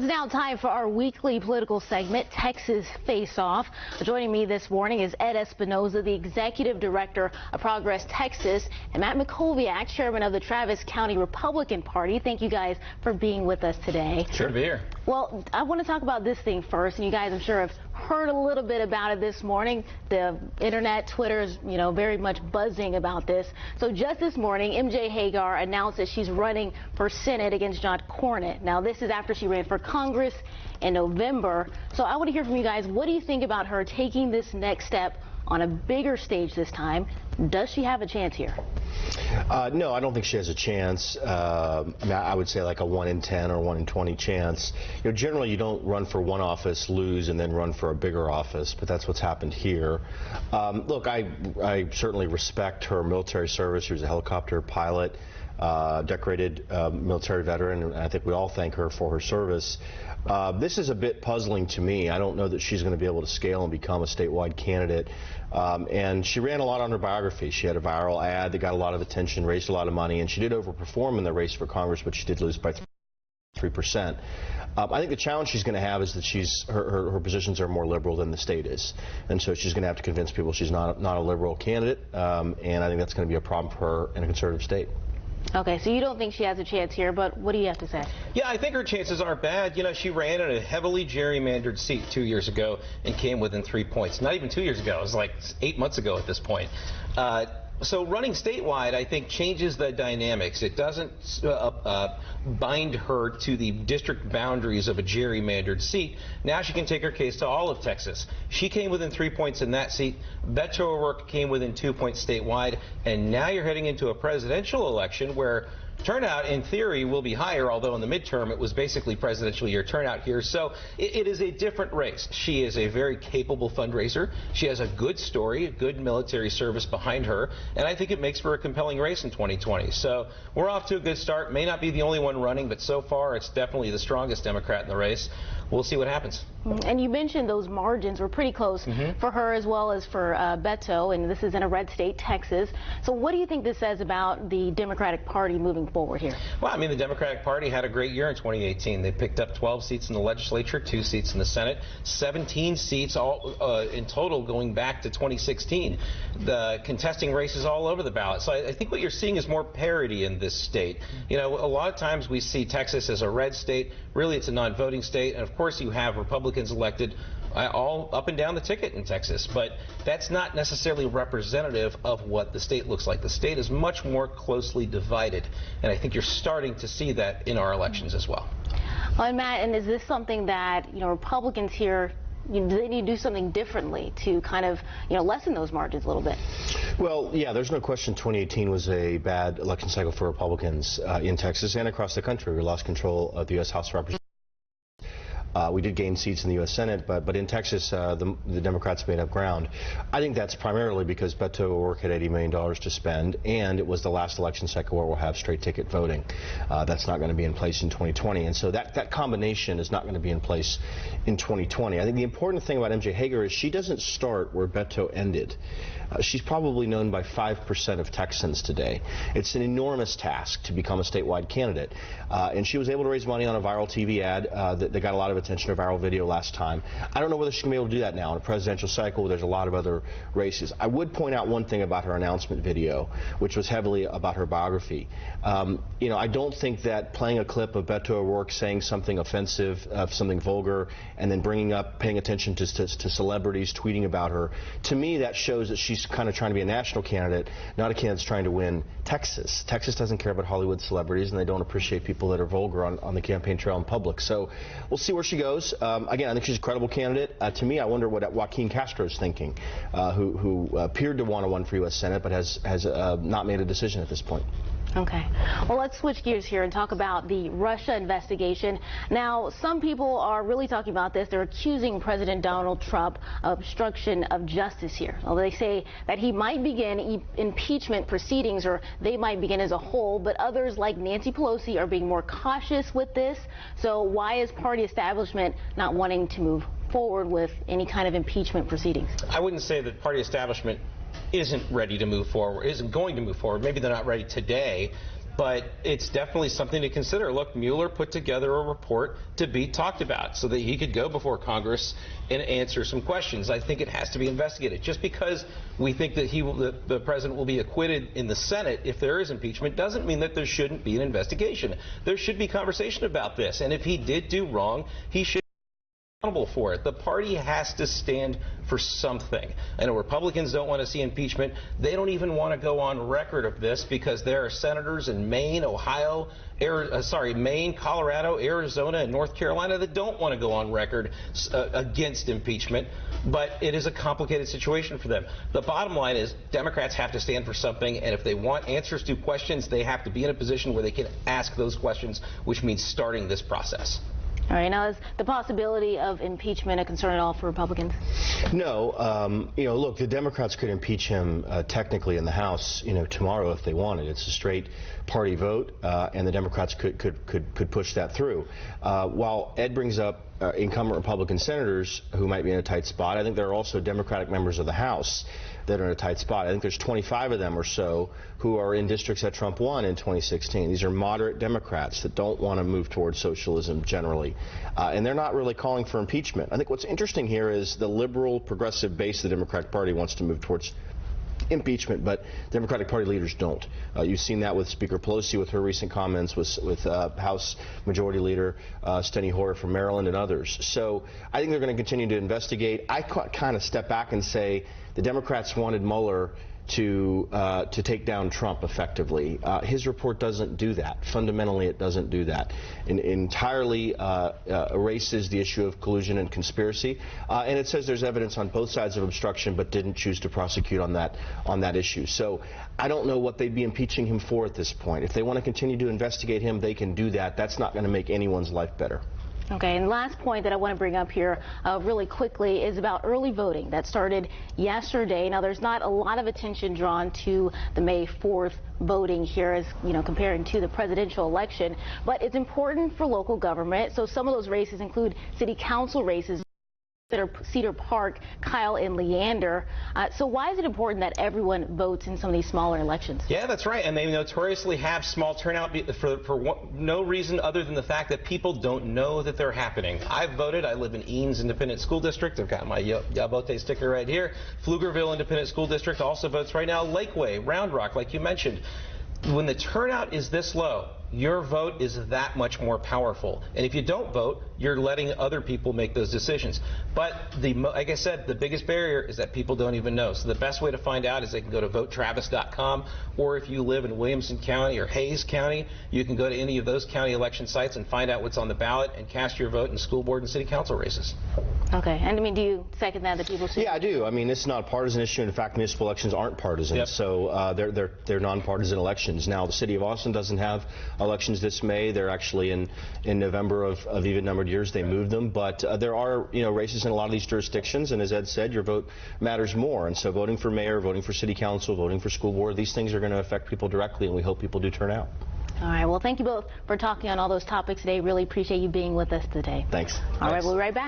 It's now time for our weekly political segment, Texas Face Off. Joining me this morning is Ed Espinoza, the Executive Director of Progress Texas, and Matt McColviak, Chairman of the Travis County Republican Party. Thank you guys for being with us today. Sure to be here. Well, I want to talk about this thing first, and you guys, I'm sure, have heard a little bit about it this morning. The internet, Twitter is, very much buzzing about this. So just this morning, MJ Hegar announced that she's running for Senate against John Cornyn. Now, this is after she ran for Congress in November. So I want to hear from you guys. What do you think about her taking this next step on a bigger stage this time? Does she have a chance here? No, I don't think she has a chance. I would say like a 1 in 10 or 1 in 20 chance. Generally you don't run for one office, lose, and then run for a bigger office, but that's what's happened here. Look, I certainly respect her military service. She was a helicopter pilot, decorated military veteran, and I think we all thank her for her service. This is a bit puzzling to me. I don't know that she's going to be able to scale and become a statewide candidate. And she ran a lot on her biography. She had a viral ad that got a lot of attention, raised a lot of money, and she did overperform in the race for Congress, but she did lose by 3%. I think the challenge she's going to have is that her positions are more liberal than the state is, and so she's going to have to convince people she's not a liberal candidate, and I think that's going to be a problem for her in a conservative state. Okay, so you don't think she has a chance here, but what do you have to say? Yeah, I think her chances aren't bad. She ran in a heavily gerrymandered seat 2 years ago and came within 3 points. Not even 2 years ago. It was like 8 months ago at this point. So running statewide, I think, changes the dynamics. It doesn't bind her to the district boundaries of a gerrymandered seat. Now she can take her case to all of Texas. She came within 3 points in that seat. Beto O'Rourke came within 2 points statewide. And now you're heading into a presidential election where turnout, in theory, will be higher, although in the midterm it was basically presidential year turnout here. So it is a different race. She is a very capable fundraiser. She has a good story, a good military service behind her, and I think it makes for a compelling race in 2020. So we're off to a good start. May not be the only one running, but so far it's definitely the strongest Democrat in the race. We'll see what happens. And you mentioned those margins were pretty close for her as well as for Beto, and this is in a red state, Texas. So what do you think this says about the Democratic Party moving forward here? Well, I mean, the Democratic Party had a great year in 2018. They picked up 12 seats in the legislature, 2 seats in the Senate, 17 seats all in total going back to 2016. The contesting races all over the ballot. So I think what you're seeing is more parity in this state. A lot of times we see Texas as a red state. Really, it's a non-voting state. And of course, you have Republicans elected all up and down the ticket in Texas, but that's not necessarily representative of what the state looks like. The state is much more closely divided, and I think you're starting to see that in our elections as well. Well, and Matt, and is this something that Republicans here, do they need to do something differently to kind of lessen those margins a little bit? Well, yeah, there's no question 2018 was a bad election cycle for Republicans in Texas and across the country. We lost control of the U.S. House of Representatives. We did gain seats in the U.S. Senate, but in Texas, the Democrats made up ground. I think that's primarily because Beto O'Rourke had $80 million to spend, and it was the last election cycle where we'll have straight ticket voting. That's not going to be in place in 2020, and so that combination is not going to be in place in 2020. I think the important thing about MJ Hegar is she doesn't start where Beto ended. She's probably known by 5% of Texans today. It's an enormous task to become a statewide candidate, and she was able to raise money on a viral TV ad that got a lot of attention, a viral video last time. I don't know whether she's going to be able to do that now in a presidential cycle. There's a lot of other races. I would point out one thing about her announcement video, which was heavily about her biography. I don't think that playing a clip of Beto O'Rourke saying something offensive, something vulgar, and then paying attention to celebrities tweeting about her, to me that shows that she's kind of trying to be a national candidate, not a candidate that's trying to win Texas. Texas doesn't care about Hollywood celebrities, and they don't appreciate people that are vulgar on the campaign trail in public. So we'll see where she goes. Again, I think she's a credible candidate. To me, I wonder what Joaquin Castro's thinking, who appeared to want to run for U.S. Senate, but has not made a decision at this point. Okay. Well, let's switch gears here and talk about the Russia investigation. Now, some people are really talking about this. They're accusing President Donald Trump of obstruction of justice here. Well, they say that he might begin impeachment proceedings, or they might begin as a whole, but others like Nancy Pelosi are being more cautious with this. So why is party establishment not wanting to move forward with any kind of impeachment proceedings? I wouldn't say that party establishment isn't ready to move forward, isn't going to move forward. Maybe they're not ready today. but it's definitely something to consider. Look, Mueller put together a report to be talked about so that he could go before Congress and answer some questions. I think it has to be investigated. Just because we think that the president will be acquitted in the Senate if there is impeachment doesn't mean that there shouldn't be an investigation. There should be conversation about this, and if he did do wrong, he should for it. The party has to stand for something. I know Republicans don't want to see impeachment. They don't even want to go on record of this because there are senators in Maine, Maine, Colorado, Arizona, and North Carolina that don't want to go on record against impeachment. But it is a complicated situation for them. The bottom line is Democrats have to stand for something, and if they want answers to questions, they have to be in a position where they can ask those questions, which means starting this process. All right, now is the possibility of impeachment a concern at all for Republicans? No. Look, the Democrats could impeach him technically in the House, tomorrow if they wanted. It's a straight party vote, and the Democrats could push that through. While Ed brings up incumbent Republican senators who might be in a tight spot, I think there are also Democratic members of the House that are in a tight spot. I think there's 25 of them or so who are in districts that Trump won in 2016. These are moderate Democrats that don't want to move towards socialism generally, and they're not really calling for impeachment. I think what's interesting here is the liberal progressive base of the Democratic Party wants to move towards impeachment, but Democratic Party leaders don't. You've seen that with Speaker Pelosi with her recent comments, with House Majority Leader Steny Hoyer from Maryland and others. So I think they're going to continue to investigate. I kind of step back and say the Democrats wanted Mueller to take down Trump effectively. His report doesn't do that. Fundamentally, it doesn't do that. It entirely erases the issue of collusion and conspiracy, and it says there's evidence on both sides of obstruction, but didn't choose to prosecute on that issue. So I don't know what they'd be impeaching him for at this point. If they want to continue to investigate him, they can do that. That's not going to make anyone's life better. Okay, and last point that I want to bring up here really quickly is about early voting that started yesterday. Now, there's not a lot of attention drawn to the May 4th voting here as, comparing to the presidential election, but it's important for local government. So some of those races include city council races that are Cedar Park, Kyle, and Leander. So why is it important that everyone votes in some of these smaller elections? Yeah, that's right. And they notoriously have small turnout for no reason other than the fact that people don't know that they're happening. I've voted. I live in Eames Independent School District. I've got my Ya Vote sticker right here. Pflugerville Independent School District also votes right now. Lakeway, Round Rock, like you mentioned. When the turnout is this low, your vote is that much more powerful. And if you don't vote, you're letting other people make those decisions. But like I said, the biggest barrier is that people don't even know. So the best way to find out is they can go to votetravis.com, or if you live in Williamson County or Hayes County, you can go to any of those county election sites and find out what's on the ballot and cast your vote in school board and city council races. Okay. And do you second that people should? Yeah, I do. This is not a partisan issue. In fact, municipal elections aren't partisan. Yep. So they're nonpartisan elections. Now, the city of Austin doesn't have elections this May. They're actually in November of even-numbered years. They moved them. But there are, races in a lot of these jurisdictions. And as Ed said, your vote matters more. And so voting for mayor, voting for city council, voting for school board, these things are going to affect people directly, and we hope people do turn out. All right. Well, thank you both for talking on all those topics today. Really appreciate you being with us today. Thanks. All right. We'll be right back.